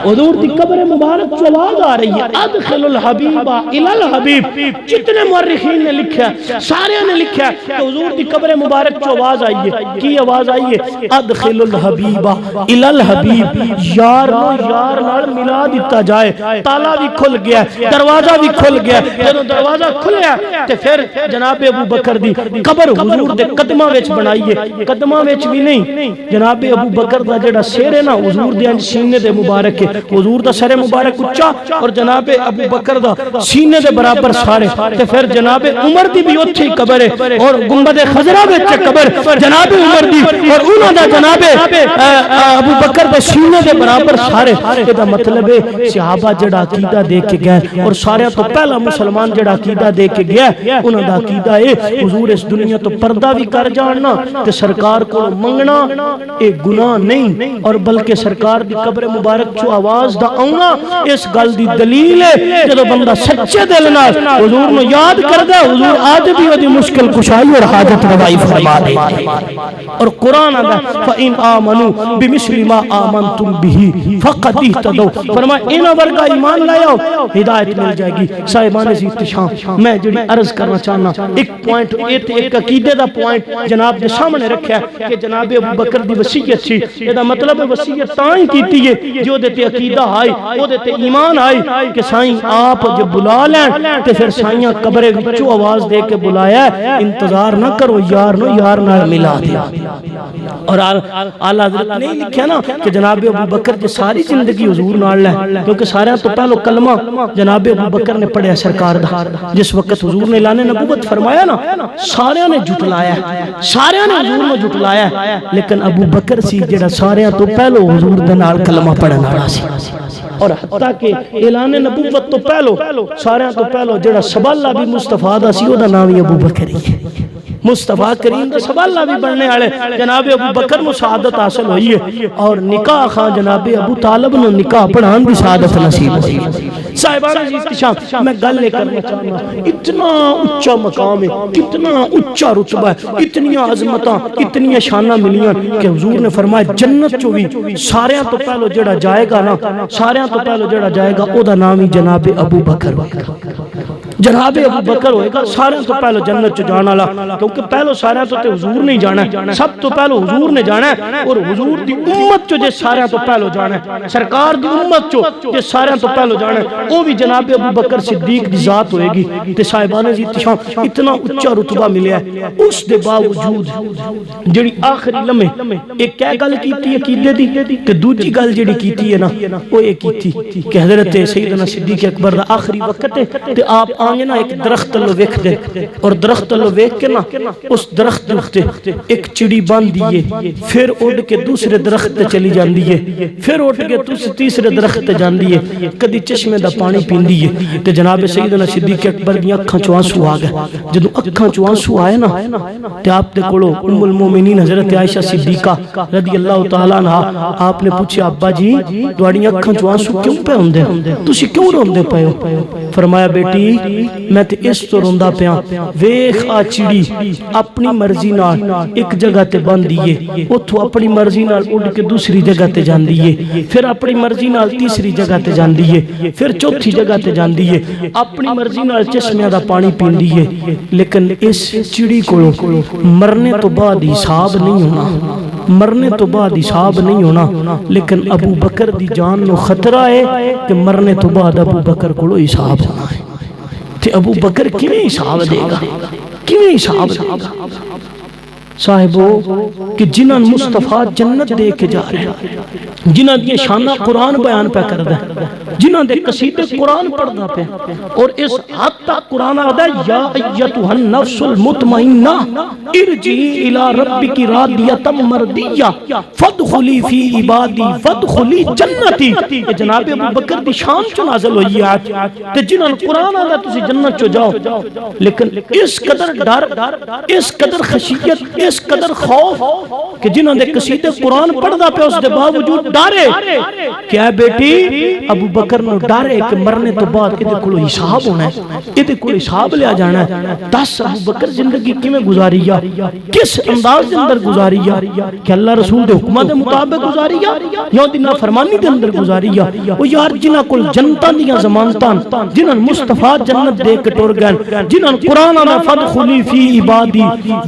A: حضور دی قبر مبارک جو آواز آ رہی ہے ادخل الحبیب الی الحبیب جتنے مورخین نے لکھا سارے نے لکھا کہ حضور دی قبر مبارک جو آواز آئی ہے کی آواز آئی ہے ادخل الحبیب الی الحبیب یار نو یار نال ملا دیتا جائے تالا بھی کھل گیا دروازہ بھی کھل گیا جب دروازہ کھلیا تے پھر جناب ابو بکر دی قبر حضور دے قدماں وچ بنائی ہے قدماں وچ بھی نہیں جناب ابو بکر دا جڑا سر ہے نا حضور دے سینے دے مبارک ہے حضور دا سر مبارک اچا اور جناب ابو بکر دا سینے دے برابر سارے تے پھر جناب عمر دی بھی اوتھے قبر ہے اور گنبد خضرا وچ قبر جناب عمر دی اور انہاں دا جناب ابو بکر دے سینے دے برابر سارے اے دا مطلب ہے صحابہ جڑا عقیدہ دے کے گئے اور سارے تو پہلا مسلمان جڑا عقیدہ دے کے گیا انہاں دا عقیدہ ہے حضور اس دنیا تو پردہ بھی کر جاننا تے سرکار کو منگنا اے گناہ نہیں اور بلکہ سرکار دی قبر مبارک جو آواز دا آنا اس گل دی دلیل ہے جدو بندہ سچے دل نال حضور نو یاد کردا حضور آج بھی وہ دی مشکل کشائی اور حاجت روائی فرما دے اور قرآن آدھا فَإِنْ آمَنُوا بِمِثْلِ مَا آمَنْتُمْ بِهِ فَقَدْ اهْتَدَوْا فرمایا ان ورگا ایمان لائے ہو ہدایت مل جائے گی صاحبان احتشام میں جڑی عرض کرنا چاہنا ایک پوائنٹ ایک عقیدے دا پوائنٹ جناب دے سامنے رکھا ہے کہ جناب ابو بکر دی وصیت سی یہ دا مطلب ہے وصیت تاں ہی کیتی ہے جو دے تے عقیدہ آئی وہ دے تے ایمان آئی کہ سائیں آپ جب بلا لیں تے پھر سائیاں قبر وچوں آواز دے کے بلایا انتظار نہ کرو یار نو یار نال ملا دے اور اعلیٰ حضرت نے لکھا نا کہ جناب ابو بکر جی ساری زندگی حضور نال لے کیونکہ سارے تو پہلو کلمہ جناب ابو بکر نے پڑھیا سرکار دا جس وقت حضور نے اعلان نبوت فرمایا نا سارے نے جھٹلایا سارے نے حضور نے جھٹلایا لیکن ابو بکر سی جڑا سارے تو پہلو حضور دے نال کلمہ پڑھن والا سی اور حتیٰ کہ اعلان نبوت تو پہلو سارے تو پہلو جڑا سباللہ بھی مصطفیٰ دا سی او دا نام ابو بکر ہی مصطفیٰ کریم دا سباللہ بھی بڑھنے والے جناب ابو بکر نو سعادت حاصل ہوئی ہے اور نکاح خان جناب ابو طالب نو نکاح پڑھان دی سعادت نصیب ہوئی صاحبان احتشام میں گل لے کرنا چاہنا اتنا اچھا مقام ہے کتنا اچھا رتبہ ہے اتنی عظمتاں اتنی شانہ ملیاں کہ حضور نے فرمایا جنت چو بھی سارے تو پہلو جڑا جائے گا نا سارے تو پہلو جڑا جائے گا او دا نام ہی جناب ابو بکر جناب ابو بکر ہوئے گا سارے تو پہلو جنت چو جانا لا کیونکہ پہلو سارے تو تے حضور نہیں جانا ہے سب تو پہلو حضور نے جانا ہے اور حضور دی امت چو جے سارے تو پہلو جانا ہے سرکار دی امت چو جے سارے تو پہلو جانا ہے وہ بھی جناب ابو بکر صدیق دی ذات ہوئے گی تے صاحبان احتشام اتنا اچھا رتبہ ملیا ہے اس دے باوجود جڑی آخری لمحے ایک کیا گل کیتی ہے عقیدے دی کہ دوجی گل جڑی کیتی ہے نا وہ یہ کیتی کہ حضرت سیدنا صدیق اکبر دا آخری وقت ہے تے آپ آنگے نا ایک درخت لو ویکھ دے اور درخت لو ویکھ کے نا اس درخت دے ایک چڑی باندھ دیئے پھر اڑ کے دوسرے درخت تے چلی جان دیئے پھر اڑ کے تیسرے درخت تے جان دیئے کدی چشمے دا پانی پین دیئے تے جناب سیدنا صدیق اکبر دی اکھاں چوں آنسو آ گئے جدوں اکھاں چوں آنسو آئے نا تے آپ دے کولو ام المومنین حضرت عائشہ صدیقہ رضی اللہ تعالیٰ عنہ آپ نے پوچھا ابا جی تواڈیاں اکھاں چوں آنسو کیوں پے ہوندے تسی کیوں روندے پے ہو فرمایا بیٹی میں تے اس تو روندا پیاں ویکھ آ چڑی اپنی مرضی نال ایک جگہ تے بن دیئے اتھوں اپنی مرضی نال اڑ کے دوسری جگہ تے جان دیئے پھر اپنی مرضی نال تیسری جگہ تے جان دیئے پھر چوتھی جگہ تے جان دیئے اپنی مرضی نال چشمیاں دا پانی پین دیئے لیکن اس چڑی کو مرنے تو بعد حساب نہیں ہونا مرنے تو بعد حساب نہیں ہونا لیکن ابو بکر دی جان نو خطرہ ہے کہ مرنے تو بعد ابو بکر کو حساب ہونا ہے تے ابو بکر کیویں حساب دے گا کیویں حساب دے گا صاحبو کہ جنہاں مصطفیٰ جنت دے کے جا رہے ہیں جنہاں دی شانہ قرآن بیان پہ کر دے جنہاں دے قصیدے قرآن پڑھ دا پہ اور اس حد تک قرآن آدھا یا ایتها النفس المطمئنہ ارجعی الى ربک راضیۃ مرضیہ فادخلی فی عبادی فادخلی جنتی یہ جناب ابو بکر دی شان چ نازل ہوئی ہے تے جنہاں قرآن آدھا تسی جنت چ جاؤ لیکن اس قدر ڈر اس قدر خشیت اس قدر خوف کہ جنہاں دے قصیدے قرآن پڑھ دا پہ اس دے باوجود ڈارے کیا بیٹی ابو بکر نو ڈارے کہ مرنے تو بعد ادھے کوئی حساب ہونا ہے ادھے کوئی حساب لیا جانا ہے دس ابو بکر زندگی کی میں گزاری یا کس انداز دے اندر گزاری یا کہ اللہ رسول دے حکمہ دے مطابق گزاری یا دی نافرمانی دے اندر گزاری یا وہ یار جنہاں کل جنتان دیاں زمانتان جنہاں مصطفیٰ جنت دے کے ٹور گئن جنہاں قرآن آنا فادخلی فی عبادی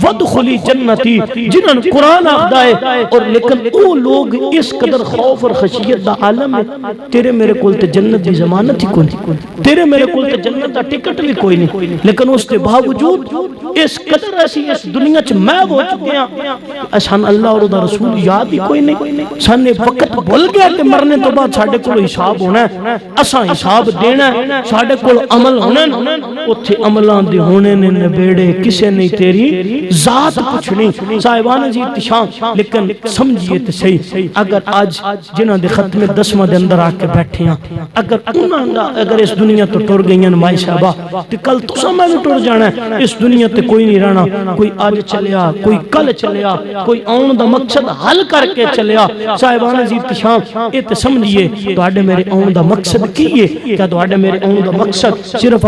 A: وادخلی جنتی جنہاں قرآن آخدہ ہے اور لیکن او لوگ اس قدر خوف اور خشیت دا عالم ہے تیرے میرے کول تے جنت دی ضمانت ہی کوئی نہیں تیرے میرے کول تے جنت دا ٹکٹ بھی کوئی نہیں لیکن اس کے باوجود اس قدر ایسی اس دنیا چ میں ہو چکے ہیں اسان اللہ اور دا رسول یاد ہی کوئی نہیں سانے وقت بھول گیا کہ مرنے تو بعد ساڈے کول حساب ہونا ہے اساں حساب دینا ہے ساڈے کول عمل ہونے اوتھے عملاں دے ہونے نے نبیڑے کسے نہیں تیری ذات پوچھنی صاحبان جی اتشام لیکن سمجھئے تے صحیح اگر آج جنہاں دے ختم دسمہ دے اندر آ کے بیٹھے ہیں اگر اس دنیا تو ٹور گئی ہیں مائی صاحبہ تے کل تو سمجھ میں ٹور جانا ہے اس دنیا تے کوئی نہیں رہنا کوئی آج چلیا کوئی کل چلیا کوئی آن دا مقصد حل کر کے چلیا صاحبان جی اتشام اے تے سمجھئے تو آڈے میرے آن دا مقصد کیے کیا تو آڈے میرے آن دا مقصد صرف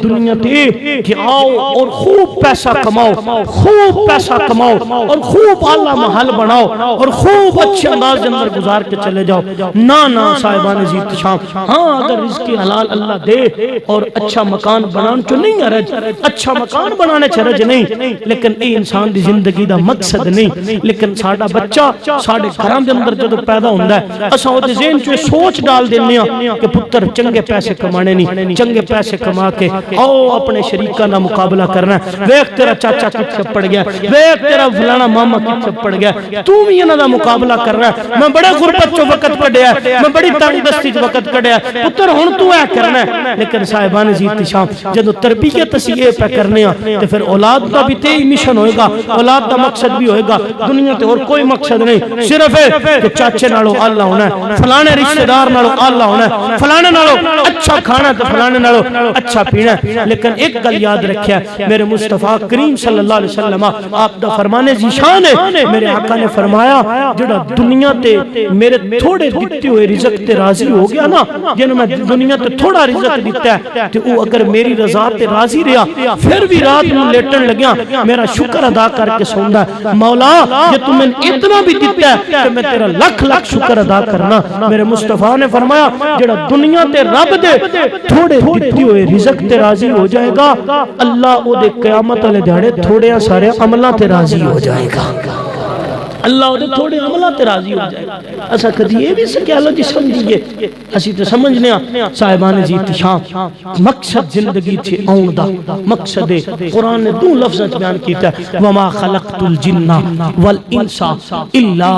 A: دنیا تے کہ آؤ اور خوب پیسہ کماؤ خوب پیسہ کماؤ اور خوب اعلیٰ محل بناؤ اور خوب اچھے انداز اندر گزار کے چلے جاؤ نا صاحبان عزیز شام ہاں اگر رزق حلال اللہ دے اور اچھا مکان بنان چو نہیں عرج اچھا مکان بنانے چرج نہیں لیکن اے انسان دی زندگی دا مقصد نہیں لیکن ساڑا بچہ ساڑے گھرام دے اندر جدو پیدا ہوندہ ہے اساں ہوتے ذہن چوے سوچ ڈال دینے کہ پتر چنگے پیسے کمانے نہیں چنگے پیسے کما کے آؤ اپنے شریکہ نہ مقابلہ کرنا ہے ویک تیرا چاچا کچھ چپڑ گیا ویک تیرا فلانا ماما کچھ چپڑ گیا تو بھی انہاں دا مقابلہ کر رہا ہے میں بڑے غربت چو وقت کڑیا میں بڑی تانگ دستی چو وقت کڑیا پتر ہون تو ہے کرنا ہے لیکن صاحبان زیدتی شام جدو تربیت سیئے پہ کرنے ہیں تو پھر اولاد کا بھی تیئی مشن ہوئے گا اولاد کا مقصد بھی ہوئے گا دنیا تے اور کوئی مقصد نہیں صرف ہے کہ چاچے نالو اللہ ہونا ہے فلانے رشتہ دار نالو اللہ ہونا ہے فلانے نالو اچھا کھانا تو فلانے نالو اچھا پینا ہے لیکن ایک گل یاد رکھیا میرے مصطفیٰ کریم صلی اللہ علیہ وسلم آپ دا فرمانے زیشان ہے میرے آقا نے فرمایا جڑا دنیا تے میرے تھوڑے دیتے ہوئے رزق تے راضی ہو گیا نا جنہوں میں دنیا تے تھوڑا رزق دیتا ہے تو وہ اگر میری رضا تے راضی رہا پھر بھی رات میں لیٹن لگیا میرا شکر ادا کر کے سوندا ہے مولا یہ تمہیں اتنا بھی دیتا ہے کہ میں تیرا لکھ لکھ شکر ادا کرنا میرے مصطفیٰ نے فرمایا جڑا دنیا تے رب دے تھوڑے دیتے ہوئے رزق تے راضی ہو جائے گا اللہ او دے قیامت والے دہاڑے تھوڑے سارے عملاں تے راضی ہو جائے گا اللہ دے تھوڑے عملہ تے راضی ہو جائے. اسا کدی یہ بھی سکیالو جی سمجھیے اسی تے سمجھنے صاحبان جی تشام مقصد زندگی تھی آن دا مقصد قرآن نے دو لفظ بیان کیتا ہے وما خلقت الجن والانس الا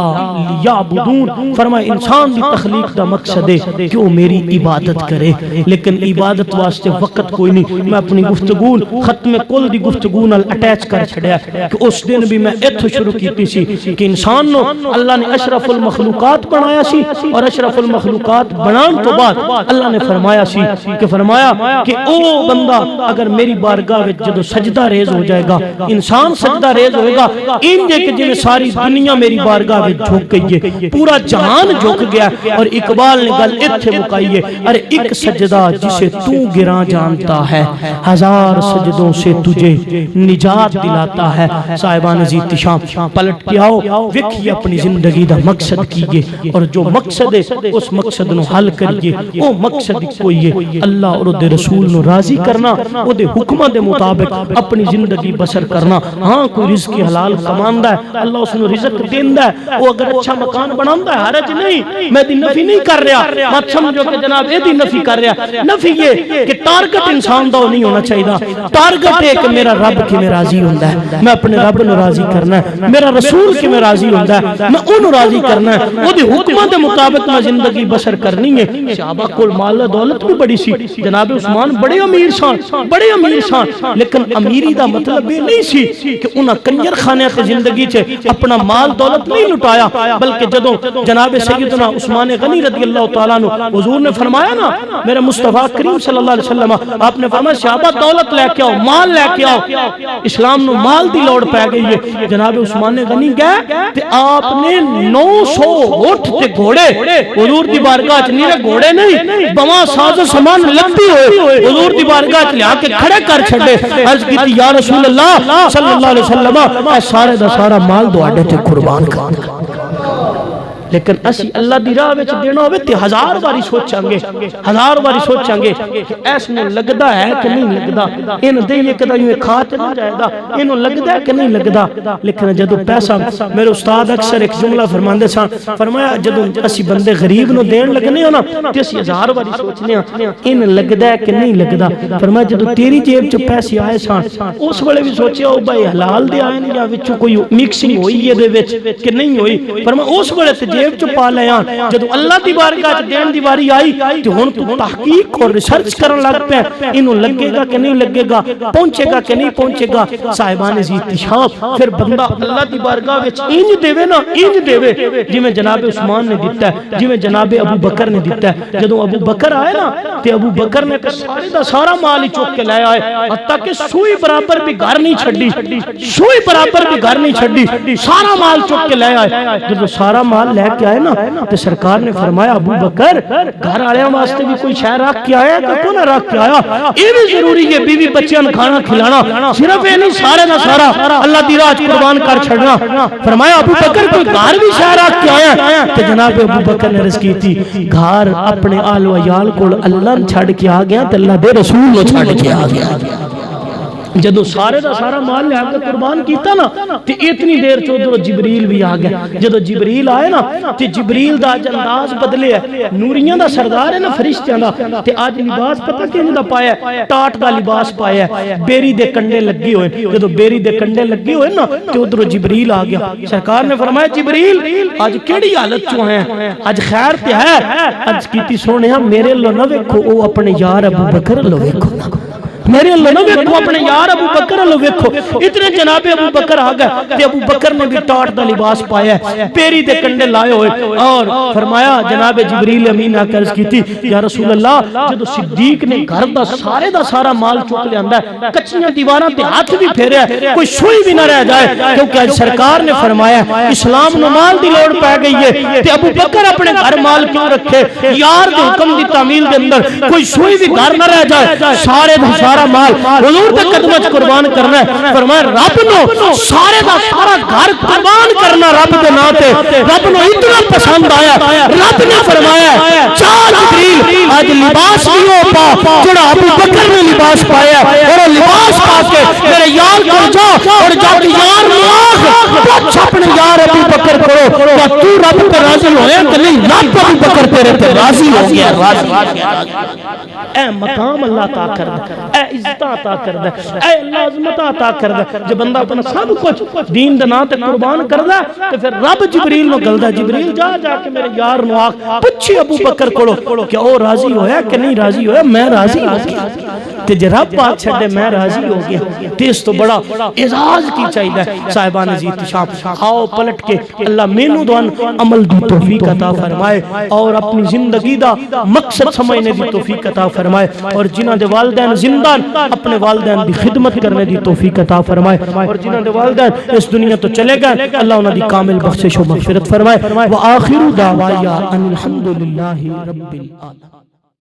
A: لیعبدون. فرمایا انسان دی تخلیق دا مقصد ہے کہ وہ میری عبادت کرے. لیکن عبادت واسطے وقت کوئی نہیں. میں اپنی گفتگو ختم کل دی گفتگو نال اٹیچ کر چھڑیا کہ اس دن بھی میں ایتھوں شروع کیتی سی کہ انسان نو اللہ نے اشرف المخلوقات بنایا سی اور اشرف المخلوقات بنان تو بعد اللہ نے فرمایا سی کہ فرمایا کہ او بندہ اگر میری بارگاہ وچ جدو سجدہ ریز ہو جائے گا انسان سجدہ ریز ہوئے گا انجے کہ جنہیں ساری دنیا میری بارگاہ وچ جھک گئی ہے پورا جہان جھک گیا. اور اقبال نے گل اتھے مکائی ہے ارے ایک سجدہ جسے تو گراں جانتا ہے ہزار سجدوں سے تجھے نجات دلاتا ہے. صاحبان عزیز تشام پلٹ کے آؤ ویکھیے اپنی زندگی دا مقصد کیجئے اور جو مقصد ہے اس مقصد نو حل کریے. او مقصد کوئی ہے اللہ اور دے رسول نو راضی کرنا او دے حکمہ دے مطابق اپنی زندگی بسر کرنا. ہاں کوئی رزق حلال کماندا ہے اللہ اس نو رزق دیندا ہے. او اگر اچھا مکان بناندا ہے حرج نہیں. میں دی نفی نہیں کر رہا مت سمجھو کہ جناب اے دی نفی کر رہا. نفی یہ کہ ٹارگٹ انسان دا نہیں ہونا چاہیے. ٹارگٹ ہے کہ میرا رب کی میں راضی ہوندا ہے میں اپنے رب نو راضی کرنا ہے. میرا رسول کی میں راضی ہوندا ہے میں اونوں راضی کرنا ہے. او دی حکماں دے مطابق میں زندگی بسر کرنی ہے. صحابہ کول مال دولت بھی بڑی سی. جناب عثمان بڑے امیر سان لیکن امیری دا مطلب یہ نہیں سی کہ انہاں کنجر خانے تے زندگی چ اپنا مال دولت نہیں لٹایا بلکہ جدوں جناب سیدنا عثمان غنی رضی اللہ تعالیٰ عنہ حضور نے فرمایا نا میرے مصطفیٰ کریم صلی اللہ علیہ وسلم آپ نے فرمایا صحابہ دولت لے کے آؤ مال لے کے آؤ. اسلام نو مال دی لوڑ پہ گئی ہے. جناب عثمان غنی گئے تے آپ نے 900 اونٹ تے گھوڑے حضور دی بارگاہ چ نیرے گھوڑے نہیں بواں ساز و سامان لگتی ہوئے حضور دی بارگاہ چ لیا کے کھڑے کر چھڈے. عرض کیتی یا رسول اللہ صلی اللہ علیہ وسلم اے سارے دا سارا مال تواڈے تے قربان کر. لیکن اسی اللہ دی راہ وچ دینا ہوے تے ہزار باری سوچاں گے کہ ایس نو لگدا ہے کہ نہیں لگدا این دئیے کہ یہ کھا تے نہ جائے گا اینو لگدا ہے کہ نہیں لگدا. لیکن جدوں پیسہ میرے استاد اکثر ایک جملہ فرماندے سن فرمایا جدوں اسی بندے غریب نو دین لگنے ہو نا تے اسی ہزار باری سوچنے ہاں این لگدا ہے کہ نہیں لگدا. فرمایا جدوں تیری جیب چ پیسے آئے سن اس ویلے بھی سوچیا او بھائی حلال دے آئے نے یا وچوں کوئی مکسنگ ہوئی ہے دے وچ کہ نہیں ہوئی. فرمایا اس ویلے تے جیب چ پا لیا جدو اللہ دی بارگاہ چ دین دی واری آئی تے ہن تو تحقیق اور ریسرچ کرن لگ پے اینو لگے گا کہ نہیں لگے گا پہنچے گا کہ نہیں پہنچے گا. صاحبان عزیز تشام پھر بندہ اللہ دی بارگاہ وچ انج دیوے نا انج دیوے جویں جناب عثمان نے دتا ہے جویں جناب ابو بکر نے دتا ہے. جدوں ابو بکر آئے نا تے ابو بکر نے سارے دا سارا مال ہی چوک کے لے آئے حتیٰ کہ سوئی برابر بھی گھر نہیں چھڈی سارا مال چوک کے لے آئے. جدوں سارا مال لے کے آئے نا تے سرکار نے فرمایا ابو بکر گھر والے واسطے بھی کوئی شے رکھ کے آیا کہ کون رکھ کے آیا. یہ بھی ضروری ہے بیوی بچیاں نوں کھانا کھلانا صرف یہ نہیں سارے دا سارا اللہ دی راہ قربان کر چھڑنا. فرمایا ابو بکر کوئی گھر بھی شے رکھ کے آیا تے جناب ابو بکر نے عرض کی تھی گھر اپنے آل و عیال کول اللہ نے چھڑ کے آ گیا تے اللہ دے رسول نو چھڑ کے آ گیا. جدو سارے دا سارا مال لے کے قربان کیتا نا تے اتنی دیر چودرو جبریل بھی آ گیا. جدو جبریل آئے نا تے جبریل دا انداز بدلے ہے نوریاں دا سردار ہے نا فرشتیاں دا تے آج لباس پتہ کیوں دا پایا ہے ٹاٹ دا لباس پایا ہے بیری دے کنڈے لگے ہوئے. جدو بیری دے کنڈے لگے ہوئے نا تے ادھروں جبریل آ گیا. سرکار نے فرمایا جبریل آج کیڑی حالت چوں ہیں آج خیر تے ہے. عرض کیتی سونیا میرے لو نہ ویکھو او اپنے یار ابو بکر لو ویکھو میرے اللہ نہ ویکھو اپنے یار ابو بکر اللہ ویکھو. اتنے جناب ابو بکر آ گئے تے ابو بکر نے بھی ٹاٹ دا لباس پایا ہے پیری دے کنڈے لائے ہوئے اور فرمایا جناب جبریل امین آ کے عرض کیتی یا رسول اللہ جدو صدیق نے گھر دا سارا مال چوک لیندا ہے کچیاں دیواراں تے ہاتھ بھی پھیریا کوئی سوئی بھی نہ رہ جائے کیونکہ اج سرکار نے فرمایا اسلام نو مال دی لوڑ پے گئی ہے تے ابو بکر اپنے گھر مال کیوں رکھے یار دے حکم دی تعمیل دے اندر کوئی سوئی بھی گھر نہ رہ جائے سارے دا سارا مال حضور دے قدموں وچ قربان کرنا ہے. فرمایا رب نو سارے دا سارا گھر قربان کرنا رب دے نام تے رب نو اتنا پسند آیا رب نے فرمایا جا جبریل اج لباس نہیں ہو پا جڑا ابو بکر نے لباس پایا اور لباس پا کے میرے یار کو جا اور جا کے یار ماغ پوچھ اپنے یار ابو بکر کرو کیا تو رب پر راضی ہویا کہ نہیں؟ رب ابو بکر تیرے تے راضی ہو گیا راضی اے مقام اللہ عطا کر دے اے عزت عطا کر دے اے اللہ عظمت عطا کر دے جو بندہ اپنا سب کچھ دین دے نام تے قربان کر دے تے پھر رب جبریل نو گلدا جبریل جا کے میرے یار نو آکھ پوچھی ابو بکر کولو کہ او راضی ہویا کہ نہیں راضی ہویا؟ میں راضی ہو گیا تے جے رب پاک چھڈے میں راضی ہو گیا تے اس تو بڑا اعزاز کی چاہیے صاحبان عزیز شام آؤ پلٹ کے اللہ مینوں دوان عمل دی توفیق عطا فرمائے اور اپنی زندگی دا مقصد سمجھنے دی توفیق عطا فرمائے اور جنہاں دے والدین زندہ اپنے والدین دی خدمت کرنے دی توفیق عطا فرمائے اور جنہاں دے والدین اس دنیا تو چلے گئے اللہ انہاں دی کامل بخشش و مغفرت فرمائے وآخر دعوایا ان الحمدللہ رب العالمین.